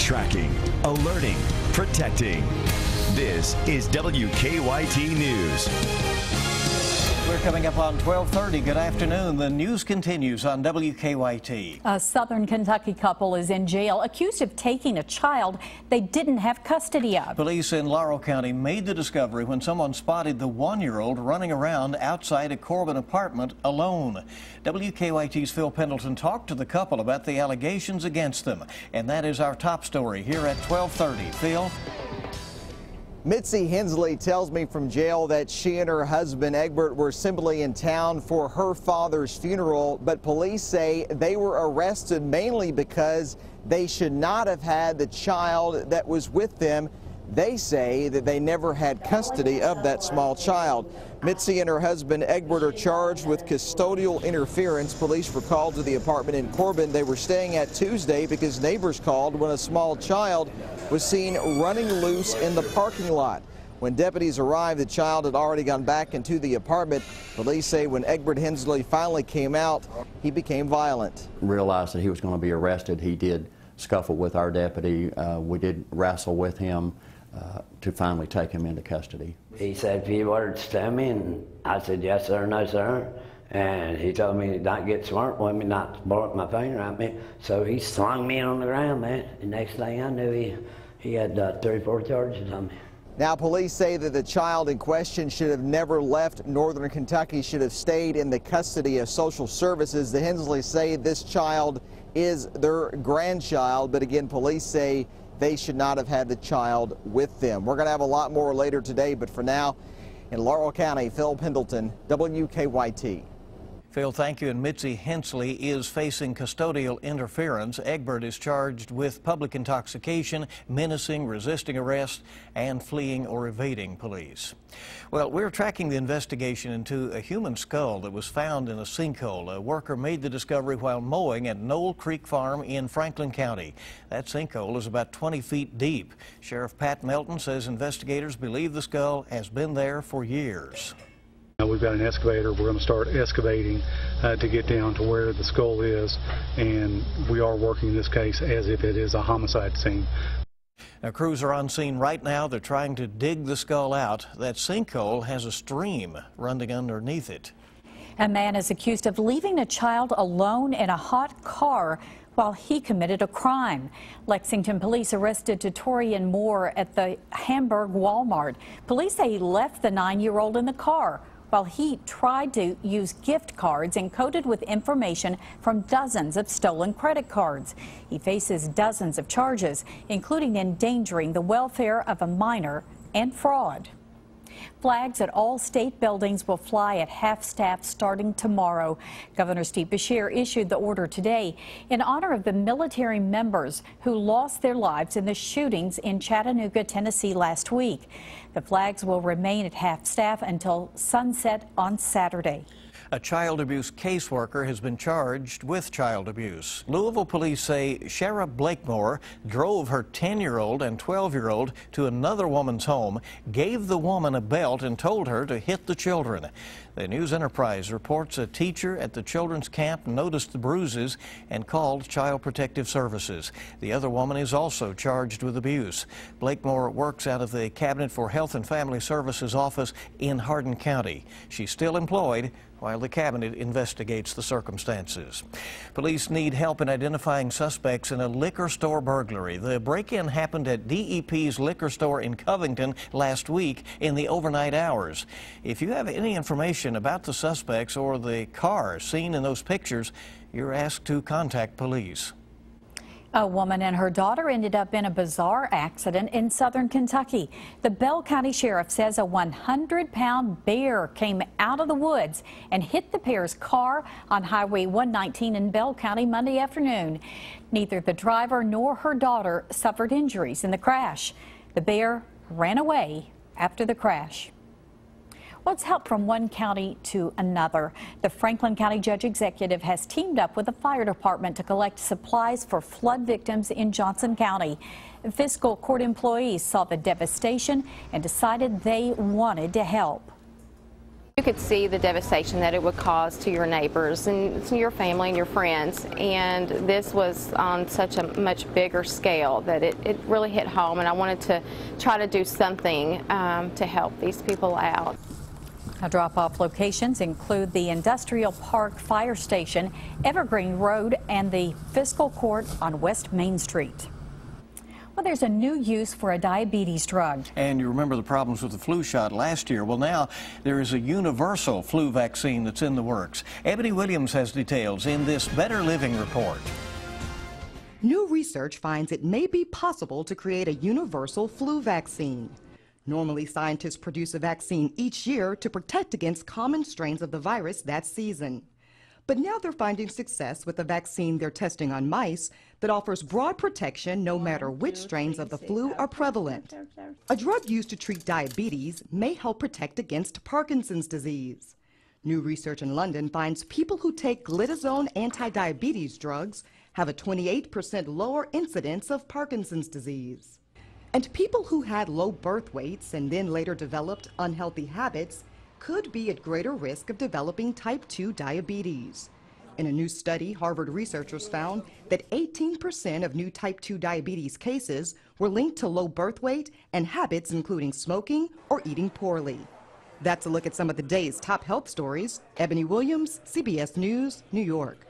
Tracking, alerting, protecting. This is WKYT News. We're coming up on 12:30. Good afternoon. The news continues on WKYT. A Southern Kentucky couple is in jail accused of taking a child they didn't have custody of. Police in Laurel County made the discovery when someone spotted the 1-year-old running around outside a Corbin apartment alone. WKYT's Phil Pendleton talked to the couple about the allegations against them. And that is our top story here at 12:30. Phil? Mitzi Hensley tells me from jail that she and her husband Egbert were simply in town for her father's funeral, but police say they were arrested mainly because they should not have had the child that was with them. They say that they never had custody of that small child. Mitzi and her husband Egbert are charged with custodial interference. Police were called to the apartment in Corbin they were staying at Tuesday because neighbors called when a small child was seen running loose in the parking lot. When deputies arrived, the child had already gone back into the apartment. Police say when Egbert Hensley finally came out, he became violent. Realized that he was going to be arrested. He did scuffle with our deputy. We did wrestle with him to finally take him into custody. He said a few words to me, and I said, yes, sir, no, sir. And he told me not get smart with me, not to point my finger at me. So he slung me on the ground, man. The next thing I knew, he had 3 or 4 charges on me. Now, police say that the child in question should have never left Northern Kentucky, should have stayed in the custody of social services. The Hensleys say this child is their grandchild, but again, police say they should not have had the child with them. We're going to have a lot more later today, but for now, in Laurel County, Phil Pendleton, WKYT. Phil, thank you. And Mitzi Hensley is facing custodial interference. Egbert is charged with public intoxication, menacing, resisting arrest, and fleeing or evading police. Well, we're tracking the investigation into a human skull that was found in a sinkhole. A worker made the discovery while mowing at Knoll Creek Farm in Franklin County. That sinkhole is about 20 feet deep. Sheriff Pat Melton says investigators believe the skull has been there for years. We've got an excavator. We're going to start excavating to get down to where the skull is, and we are working this case as if it is a homicide scene. Now, crews are on scene right now. They're trying to dig the skull out. That sinkhole has a stream running underneath it. A man is accused of leaving a child alone in a hot car while he committed a crime. Lexington police arrested Tatorian Moore at the Hamburg Walmart. Police say he left the 9-year-old in the car while he tried to use gift cards encoded with information from dozens of stolen credit cards. He faces dozens of charges, including endangering the welfare of a minor and fraud. Flags at all state buildings will fly at half-staff starting tomorrow. Governor Steve Beshear issued the order today in honor of the military members who lost their lives in the shootings in Chattanooga, Tennessee last week. The flags will remain at half-staff until sunset on Saturday. A child abuse caseworker has been charged with child abuse. Louisville police say Shara Blakemore drove her 10-year-old and 12-year-old to another woman's home, gave the woman a belt, and told her to hit the children. The News Enterprise reports a teacher at the children's camp noticed the bruises and called Child Protective Services. The other woman is also charged with abuse. Blakemore works out of the Cabinet for Health and Family Services office in Hardin County. She's still employed while the cabinet investigates the circumstances. Police need help in identifying suspects in a liquor store burglary. The break-in happened at DEP's liquor store in Covington last week in the overnight hours. If you have any information about the suspects or the car seen in those pictures, you're asked to contact police. A woman and her daughter ended up in a bizarre accident in southern Kentucky. The Bell County Sheriff says a 100-pound bear came out of the woods and hit the pair's car on Highway 119 in Bell County Monday afternoon. Neither the driver nor her daughter suffered injuries in the crash. The bear ran away after the crash. Well, it's help from one county to another. The Franklin County Judge Executive has teamed up with the fire department to collect supplies for flood victims in Johnson County. Fiscal court employees saw the devastation and decided they wanted to help. You could see the devastation that it would cause to your neighbors and to your family and your friends, and this was on such a much bigger scale that it really hit home, and I wanted to try to do something to help these people out. Now, drop-off locations include the Industrial Park Fire Station, Evergreen Road, and the Fiscal Court on West Main Street. Well, there's a new use for a diabetes drug. And you remember the problems with the flu shot last year. Well, now there is a universal flu vaccine that's in the works. Ebony Williams has details in this Better Living report. New research finds it may be possible to create a universal flu vaccine. Normally, scientists produce a vaccine each year to protect against common strains of the virus that season. But now they're finding success with a vaccine they're testing on mice that offers broad protection no matter which strains of the flu are prevalent. A drug used to treat diabetes may help protect against Parkinson's disease. New research in London finds people who take glitazone anti-diabetes drugs have a 28% lower incidence of Parkinson's disease. And people who had low birth weights and then later developed unhealthy habits could be at greater risk of developing type 2 diabetes. In a new study, Harvard researchers found that 18% of new type 2 diabetes cases were linked to low birth weight and habits including smoking or eating poorly. That's a look at some of the day's top health stories. Ebony Williams, CBS News, New York.